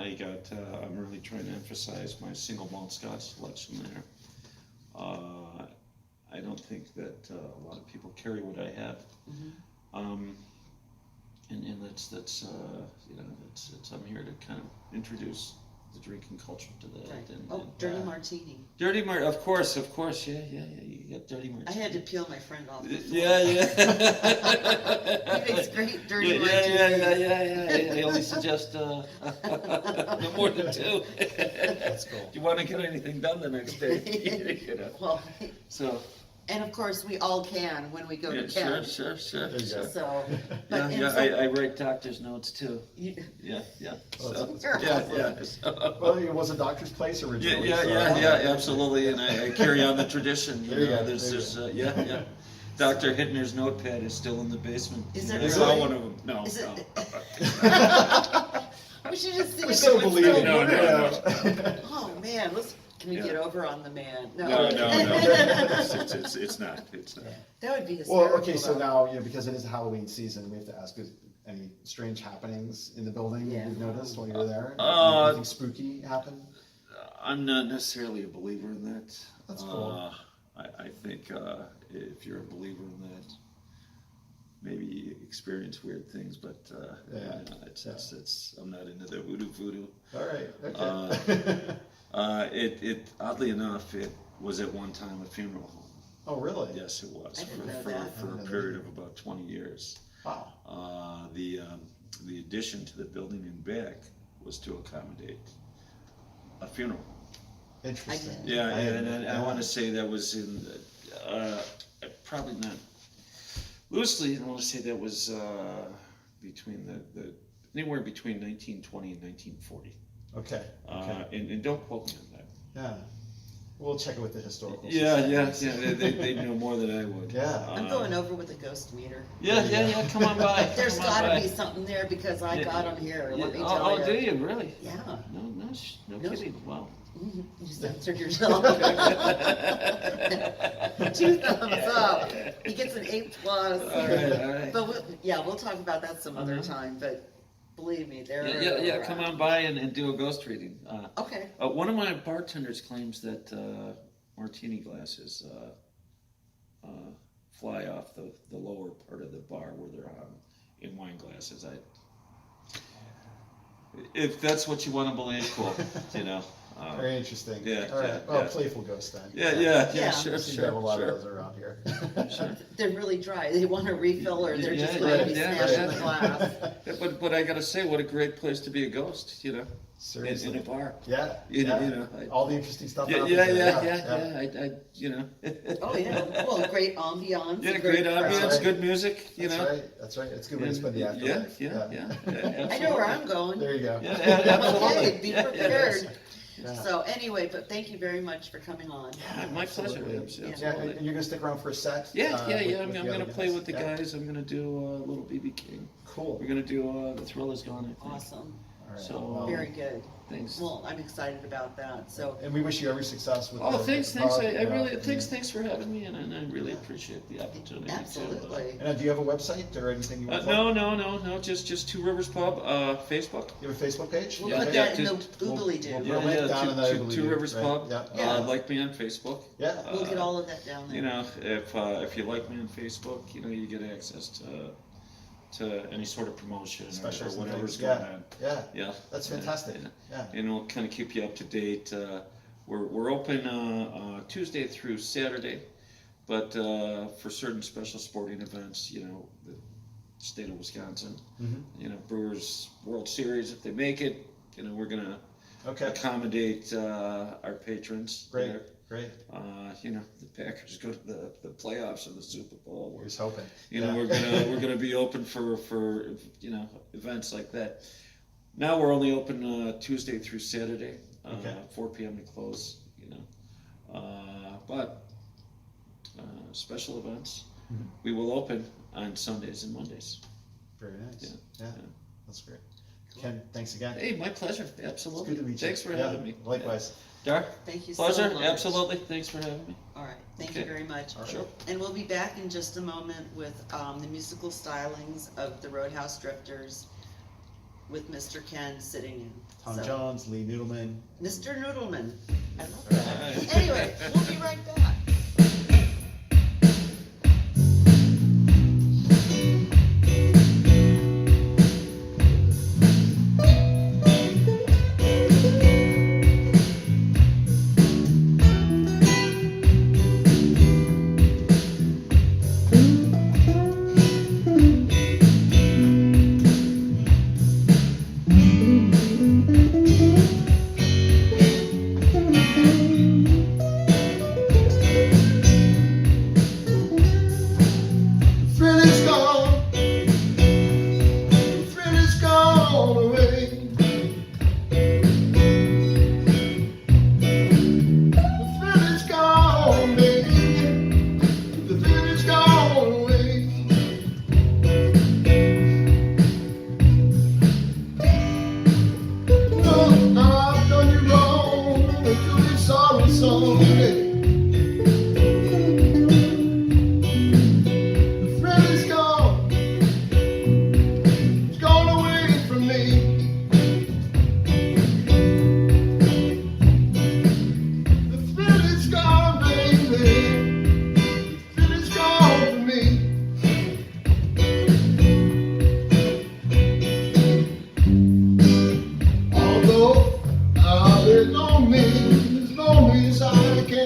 I'm really trying to emphasize my single malt scotch selection there. I don't think that a lot of people carry what I have. And that's I'm here to kind of introduce the drinking culture to that. Right. Dirty martini. Dirty martini, of course, yeah. You got dirty martini. I had to peel my friend off the floor. Yeah. He makes great dirty martini. Yeah. I only suggest no more than 2. That's cool. You want to get anything done the next day, Well, So. and of course, we all can when we go to Ken. Sure. There you go. So, I write doctor's notes too. You, Yeah. Well, you're So, Well, it was a doctor's place originally. yeah, absolutely, and I carry on the tradition. There you go, There's, there you go. yeah. Dr. Hittner's notepad is still in the basement. Is it I saw really? one of them. No. Is it- we should just see We're if so it would believing. still No, work. Oh man, can we Yeah. get over on the man? No. It's not. That would be hysterical. Well, okay, so though. now, because it is Halloween season, we have to ask, is any strange happenings in the building Yeah. you've noticed while you were there? Anything spooky happen? I'm not necessarily a believer in that. That's cool. I think if you're a believer in that, maybe you experience weird things, but it's I'm not into the voodoo. All right, okay. It oddly enough, it was at one time a funeral home. Oh, really? Yes, it was I didn't know for that. a period of about 20 years. Wow. The addition to the building in back was to accommodate a funeral. Interesting. Yeah, and I want to say that was in probably not loosely. I want to say that was between the anywhere between 1920 and 1940. Okay. And don't quote me on that. Yeah. We'll check it with the historical Yeah. society. They know more than I would. Yeah. I'm going over with a ghost meter. Yeah. Come on by. There's Come on got to by. be something there because I got them here. Let me Oh, tell you. do you really? Yeah. No No. kidding. Wow. You censored yourself. 2 thumbs up. He gets an 8+. All right. But we'll talk about that some other time. But believe me, they're Yeah. Come on by and do a ghost reading. Okay. One of my bartenders claims that martini glasses fly off the lower part of the bar where they're on in wine glasses. If that's what you want to believe, cool. Very interesting. Yeah, All right. yeah, Well, yeah. playful ghost then. Yeah, We seem to have a lot of sure. those around here. They're really dry. They want a refill or they're just Yeah, going to be yeah, smashing yeah. the glass. But I gotta say, what a great place to be a ghost, Seriously. in a bar. Yeah. All the interesting stuff. Yeah. Oh yeah. Well, great ambiance. Yeah, and great crowd. ambiance, right. good music, That's right. It's a good way to spend the afterlife. Yeah. I know where I'm going. There you go. Yeah, absolutely. Okay, be prepared. Yeah. So anyway, but thank you very much for coming on. My pleasure. Absolutely. Absolutely. Yeah, and you're gonna stick around for a set? Yeah. with I'm the gonna other play guys? with the Yeah. guys. I'm gonna do a little BB King. Cool. We're gonna do The Thrill Is Gone, I think. Awesome. right. So Well, Very good. thanks. Well, I'm excited about that, so. and we wish you every success with Oh, the thanks. the I product, really yeah. thanks for having me, and I really appreciate the opportunity. Absolutely. And do you have a website or anything you want to No. Just Two Rivers Pub, Facebook. You have a Facebook page? We'll Yeah, put yeah, that in the we'll- oobly-doo. we'll- link down in the Two oobly-doo, Rivers right, Pub. yeah. Yeah. Like me on Facebook. Yeah. We'll get all of that down there. You know, if you like me on Facebook, you know, you get access to any sort of promotion or Specials and whatever's things. going on. Yeah. Yeah, That's fantastic. Yeah. and we'll kind of keep you up to date. We're open Tuesday through Saturday, but for certain special sporting events, you know, the state of Wisconsin, Mhm. you know, Brewers World Series, if they make it, you know, we're gonna Okay. accommodate our patrons. Great. there. Great. You know, the Packers go to the playoffs or the Super Bowl. Here's hoping. You know, Yeah. we're gonna be open for you know, events like that. Now we're only open Tuesday through Saturday, Okay. 4 p.m. to close. You know, but special events Mhm. we will open on Sundays and Mondays. Very nice. Yeah. Yeah. That's great. Ken, thanks again. Hey, my pleasure. It's Absolutely. good to meet you. Thanks for Yeah, having me. Likewise. Dar, Thank you so pleasure. much. Absolutely. Thanks for having me. All right, thank you Okay. very much. All right. Sure. And we'll be back in just a moment with the musical stylings of the Roadhouse Drifters with Mr. Ken sitting in. Tom So, Jones, Lee Nudelman. Mr. Nudelman. I love All that. right. Anyway, we'll be right back. Thrill is gone. Thrill is gone away. The thrill is gone, baby. The thrill is gone away. No, I've done you wrong. And you'll be sorry someday. The thrill is gone. It's gone away from me. The thrill is gone, baby. The thrill is gone from me. Although I've been lonely as I can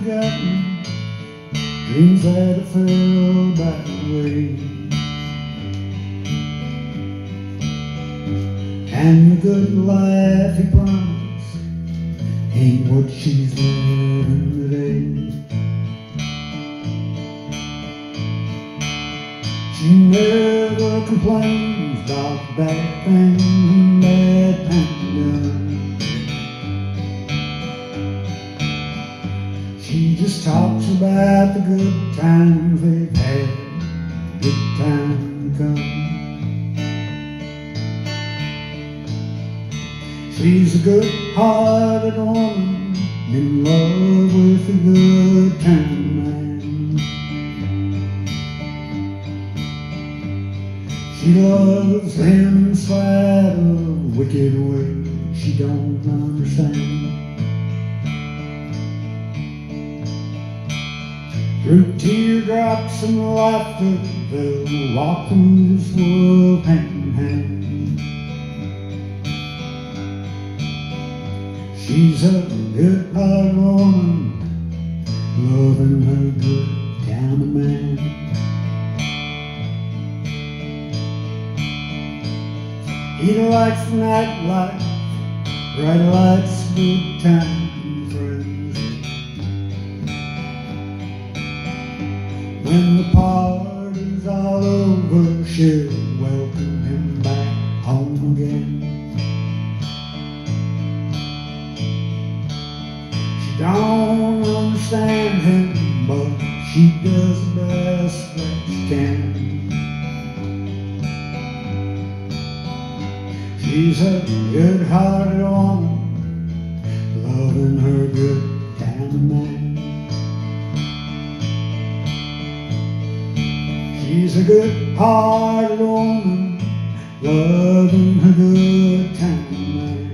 forgotten dreams that have fell by the way. And the good life he promised ain't what she's living today. She never complains about bad things and bad times done. She just talks about the good times they've had, good time to come. She's a good-hearted woman in love with a good time man. She loves him in spite of wicked ways she don't understand. Through teardrops and laughter, they'll walk through this world hand in hand. She's a good-hearted woman, loving her good kind of man. He likes the nightlife, bright lights, good time friends. When the party's all over, she'll welcome him back home again. She don't understand him, but she does the best that she can. She's a good-hearted woman, loving her good kind of man. She's a good-hearted woman, loving her good kind of man.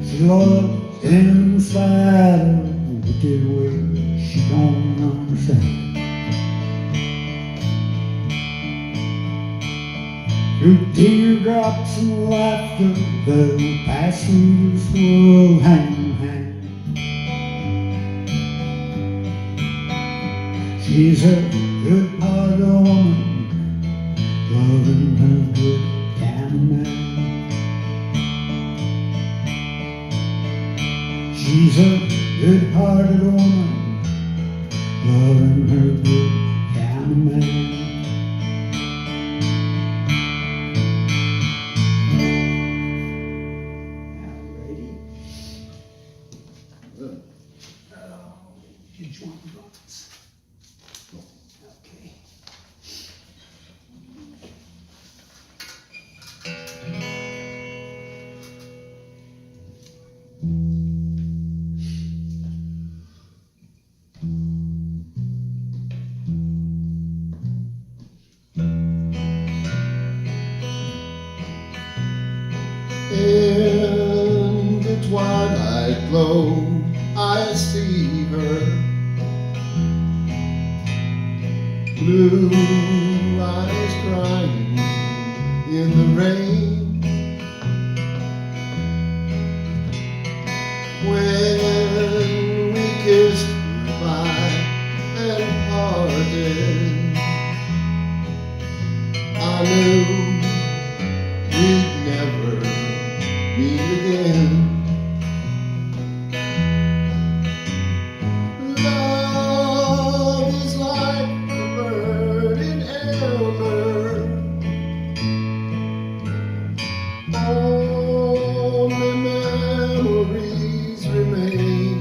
She loves inside of wicked ways she don't understand. Through teardrops and laughter, they'll pass through this world hand in hand. She's a good-hearted woman, loving her good kind of man. She's a good-hearted woman, loving her good kind of man. In the twilight glow, I see her, blue eyes crying in the rain. When we kissed goodbye and parted, I knew we'd never meet again. Love is like a burning ember, only memories remain.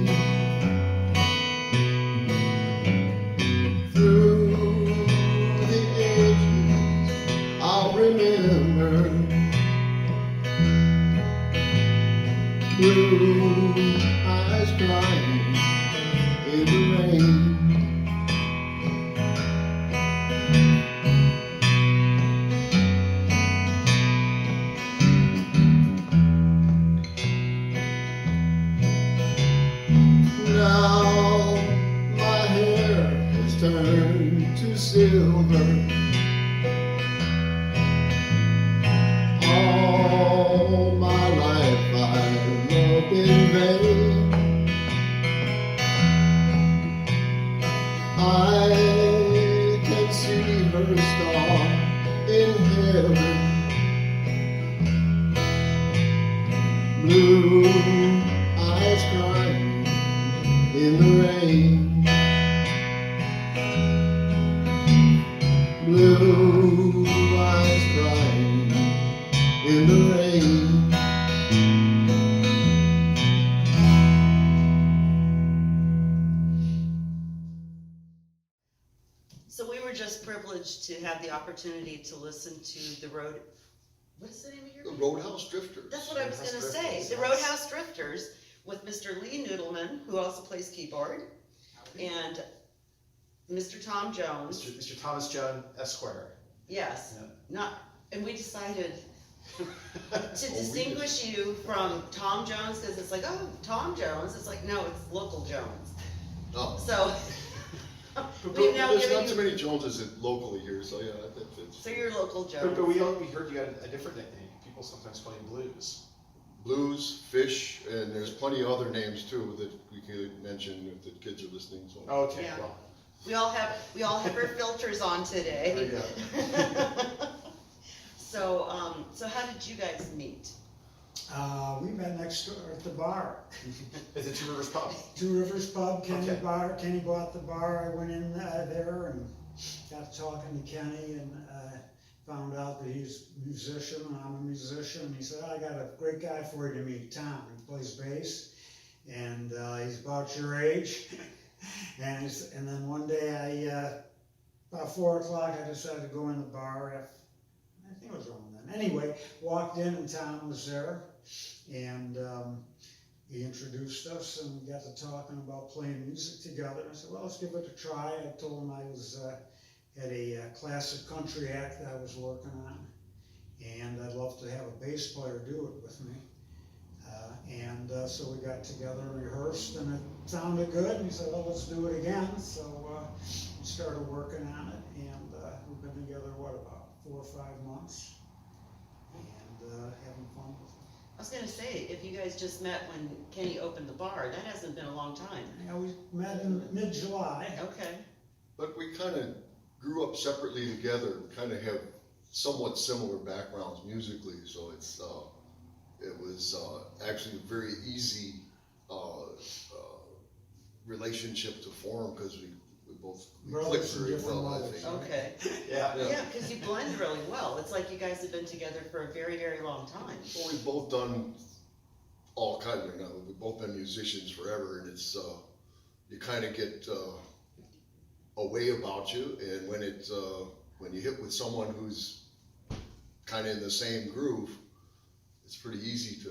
Through the ages I'll remember, blue eyes crying in the rain. Now my hair has turned to silver, all my life I've loved in in the rain. Blue eyes crying in the rain. So we were just privileged to have the opportunity to listen to the what's the name of your The band? Roadhouse Drifters. That's what I was gonna Roadhouse say, Drifters, the yes. Roadhouse Drifters with Mr. Lee Nudelman, who also plays keyboard, and Mr. Tom Jones. Mr. Thomas John Esquire. Yes, Yeah. and we decided to distinguish you from Tom Jones, cause it's like, oh, Tom Jones, it's like, no, it's local Jones. Oh. So, But we've now there's given not too you, many Joneses locally here, so yeah, that fits. so you're local But Jones. we heard you got a different nickname. People sometimes call you Blues. Blues, Fish, and there's plenty of other names too that we could mention if the kids are listening, so. Okay, Yeah. well, We all have our filters on today. there you go. So how did you guys meet? We met next door at the bar. Is it Two Rivers Pub? Two Rivers Pub, Kenny Okay. bar. Kenny bought the bar. I went in there and got talking to Kenny and found out that he's a musician and I'm a musician. He said, I got a great guy for you to meet, Tom. He plays bass and he's about your age. And then one day about 4 o'clock, I decided to go in the bar. I think it was around then. Anyway, walked in and Tom was there, and he introduced us and we got to talking about playing music together. I said, well, let's give it a try. I told him I was had a classic country act that I was working on, and I'd love to have a bass player do it with me. So we got together and rehearsed, and it sounded good, and he said, well, let's do it again. So we started working on it, and we've been together, about 4 or 5 months, and having fun with it. I was gonna say, if you guys just met when Kenny opened the bar, that hasn't been a long time. Yeah, we met in mid-July. Okay. But we kind of grew up separately together, kind of have somewhat similar backgrounds musically, so it was actually a very easy relationship to form because we clicked Brothers in very different well, I levels. think. Okay. Yeah. Yeah. Yeah, because you blend really well. It's like you guys have been together for a very, very long time. Well, we've both done all kinds of, we've both been musicians forever, and it's, you kind of get a way about you, and when you hit with someone who's kind of in the same groove, it's pretty easy to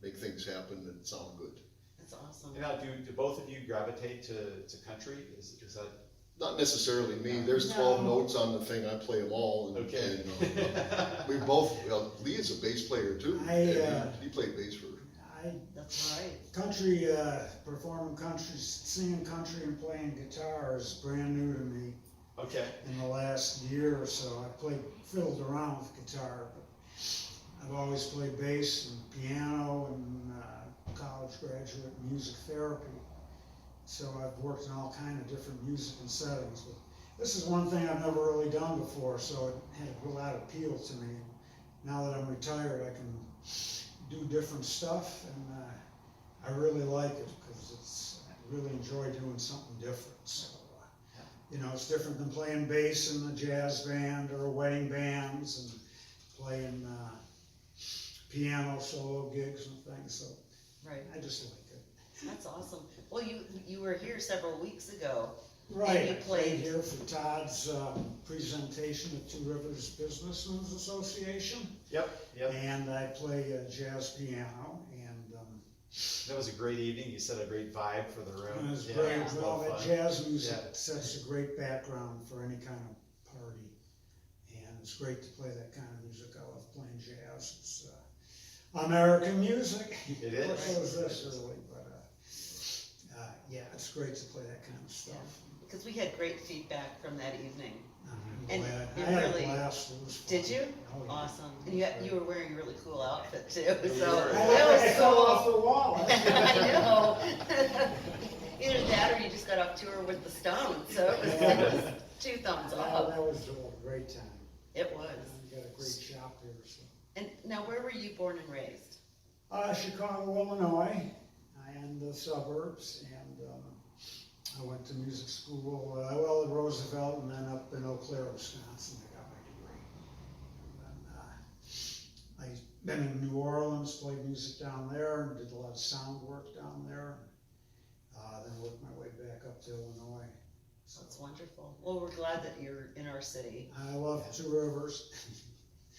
make things happen and sound good. That's awesome. Now, do both of you gravitate to country? Is that? Not necessarily me, there's 12 No. notes on the thing, I play them all, and, Okay. we both, Lee is a bass player too. And he played bass for, That's right. Country, performing country, singing country and playing guitar is brand new to me Okay. in the last year or so. I fiddled around with guitar, but I've always played bass and piano and college graduate music therapy. So I've worked in all kind of different music and settings. But this is one thing I've never really done before, so it had a lot of appeal to me. Now that I'm retired, I can do different stuff, and I really like it because I really enjoy doing something different. So, it's different than playing bass in a jazz band or a wedding bands and playing piano solo gigs and things. So Right. I just like it. That's awesome. Well, you were here several weeks ago. Right, you I played- played here for Todd's presentation at Two Rivers Businessmen's Association, Yep. and I play jazz piano, and That was a great evening. You set a great vibe for the room. it was Yeah, great. it was a lot Well, of that fun. jazz music Yeah. sets a great background for any kind of party, and it's great to play that kind of music. I love playing jazz. It's American music. It is. What was this really? But yeah, it's great to play that kind of stuff. Because we had great feedback from that evening. I'm And glad. it I had really- a blast. It was fun. Did you? Oh, yeah. Awesome. And you were wearing a really cool outfit too, you so were. that I fell was off cool. the wall. I know. Either that or you just got off tour with the Stones, so it was 2 thumbs That up. was a great time. It was. We got a great shop here. So. And now, where were you born and raised? Chicago, Illinois, and the suburbs, and I went to music school, well, at Roosevelt and then up in LeClair, Wisconsin, I got my degree. And then, I've been in New Orleans, played music down there, and did a lot of sound work down there. Then worked my way back up to Illinois. So That's wonderful. Well, we're glad that you're in our city. I love Two Rivers.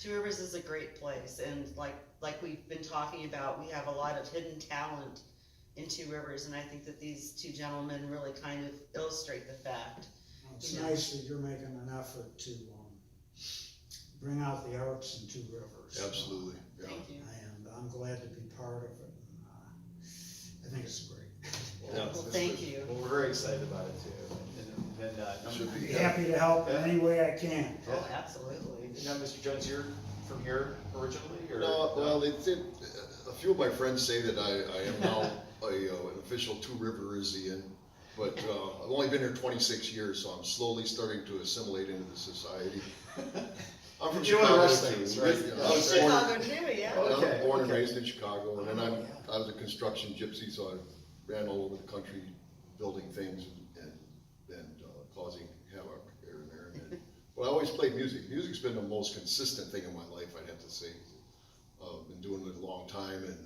Two Rivers is a great place, and like we've been talking about, we have a lot of hidden talent in Two Rivers, and I think that these two gentlemen really kind of illustrate the fact. It's Yeah. nice that you're making an effort to bring out the arts in Two Rivers. Absolutely, yeah. Thank you. And I'm glad to be part of it. And, I think it's great. Yeah. Well, thank you. Well, we're very excited about it too. And then, Should I'd be. be happy to help in any way I can. Oh, absolutely. now, Mr. Jones, you're from here originally, or? No, well, a few of my friends say that I am now an official Two Riversian, but I've only been here 26 years, so I'm slowly starting to assimilate into the society. I'm from You're one of Chicago those too. things, right? right? I was born, Chicago too, yeah. Oh, I was Okay, born and okay. raised in Chicago, and then I was a construction gypsy, so I ran all over the country building things and causing havoc here and there. And then, well, I always played music. Music's been the most consistent thing in my life, I'd have to say. Been doing it a long time, and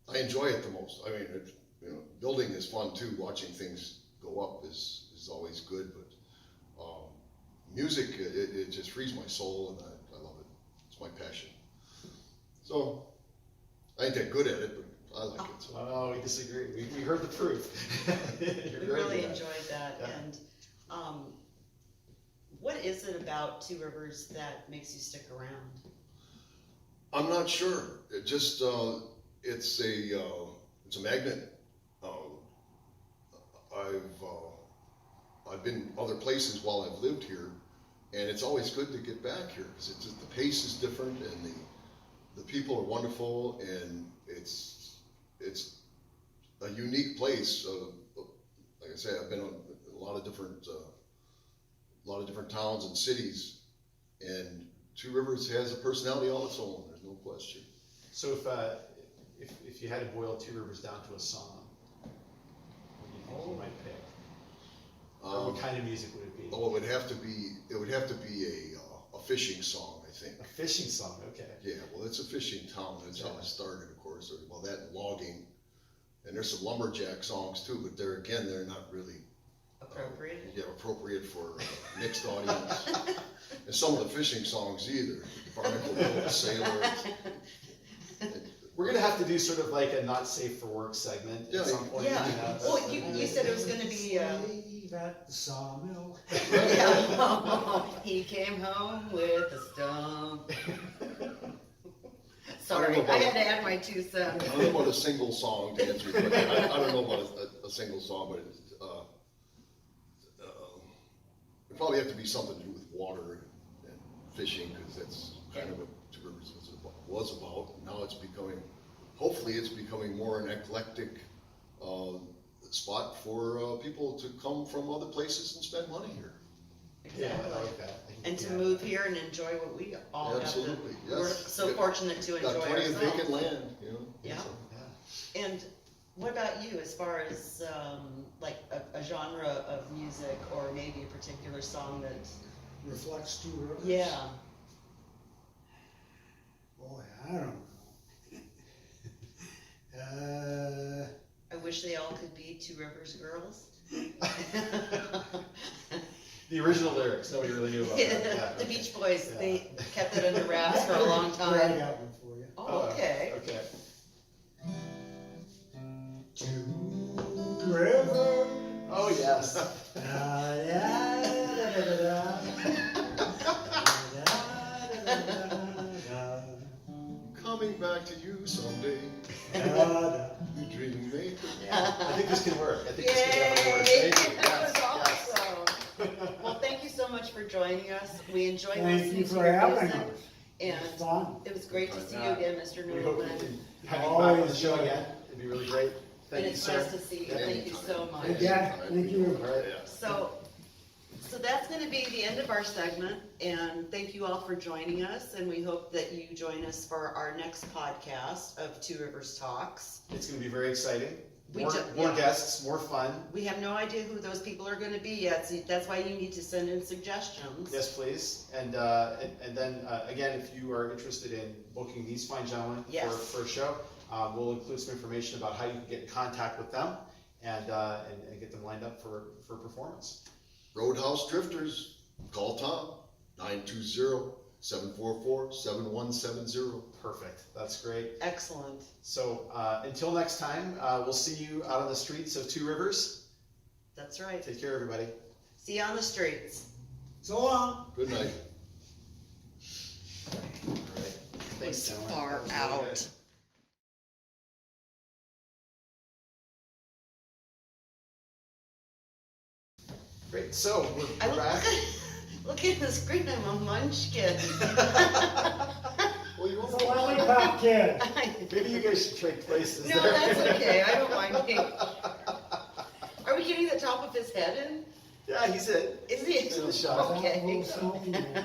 I enjoy it the most. I mean, building is fun too. Watching things go up is always good, but music, it just frees my soul, and I love it. It's my passion. So, I ain't that good at it, but I like it. So. Oh, we disagree. We heard the proof. You're We very really good at it. enjoyed that, Yeah. and, what is it about Two Rivers that makes you stick around? I'm not sure. It just it's a magnet. I've been other places while I've lived here, and it's always good to get back here because it's just, the pace is different, and the people are wonderful, and it's a unique place. Like I said, I've been on a lot of different towns and cities, and Two Rivers has a personality all its own. There's no question. So if you had to boil Two Rivers down to a song, what do you think you might pick? Or what kind of music would it be? Oh, it would have to be a fishing song, I think. A fishing song, okay. Yeah, well, it's a fishing town. That's how it started, of course. Well, that and logging, and there's some lumberjack songs too, but they're not really Appropriate? appropriate for a mixed audience. And some of the fishing songs either. Barnacle Bill, Sailor. We're gonna have to do sort of like a not safe for work segment Yeah, at some point. Yeah. you know, Well, that's- you said it was gonna be, Slave at the sawmill. yeah. He came home with a stump. Sorry, I had to add my 2 cents. I don't know about a single song to answer your question. I don't know about a single song, but it probably have to be something to do with water and fishing, because that's kind of what Two Rivers was about. Now it's becoming, hopefully it's becoming more an eclectic spot for people to come from other places and spend money here. Yeah, I Exactly. like that. And to Yeah. move here and enjoy what we all have to, Absolutely, we're yes. so Got- fortunate to enjoy Got plenty of vacant ourselves. land, you know. Yeah. so. Yeah. And what about you, as far as, like a genre of music, or maybe a particular song that, Reflects Two Rivers. yeah, Boy, I don't know. I wish they all could be Two Rivers girls. The original lyrics, nobody really knew about that. Yeah, The okay. Beach Boys, Yeah. they kept it under wraps for a long I time. got one for you. Oh, okay. Okay. Two Rivers. Oh, yes. Coming back to you someday, you dream maker. I think this can work. I think this can definitely work. Yay! Thank you. That Yes, was awesome. Well, thank you so much for joining us. We enjoyed Thank listening you to for your having music. us. And It's fun. it was great to see you again, Mr. We hope we Newman. can have you back on the Always show good. again. It'd be really great. And Thank you, it's sir. nice to see you. Thank you so much. Yeah, thank you. All right. So that's gonna be the end of our segment, and thank you all for joining us, and we hope that you join us for our next podcast of Two Rivers Talks. It's gonna be very exciting. more guests, more fun. We have no idea who those people are gonna be yet, so that's why you need to send in suggestions. Yes, please. And then, again, if you are interested in booking these fine gentlemen Yes. for a show, we'll include some information about how you can get in contact with them and get them lined up for performance. Roadhouse Drifters, call Tom, 920-744-7170. Perfect. That's great. Excellent. So until next time, we'll see you out on the streets of Two Rivers. That's right. Take care, everybody. See you on the streets. So long. Good night. All right. Thanks, It's gentlemen. far That was really good. out. Great. So I we're back. look at the screen, I'm a munchkin. Well, you It's won't. a lollipop kid. Maybe you guys should trade places. No, there. that's okay, I don't mind being. Are we getting the top of his head in? Yeah, he's it. Is he? In the shot. Okay. Little smoky man.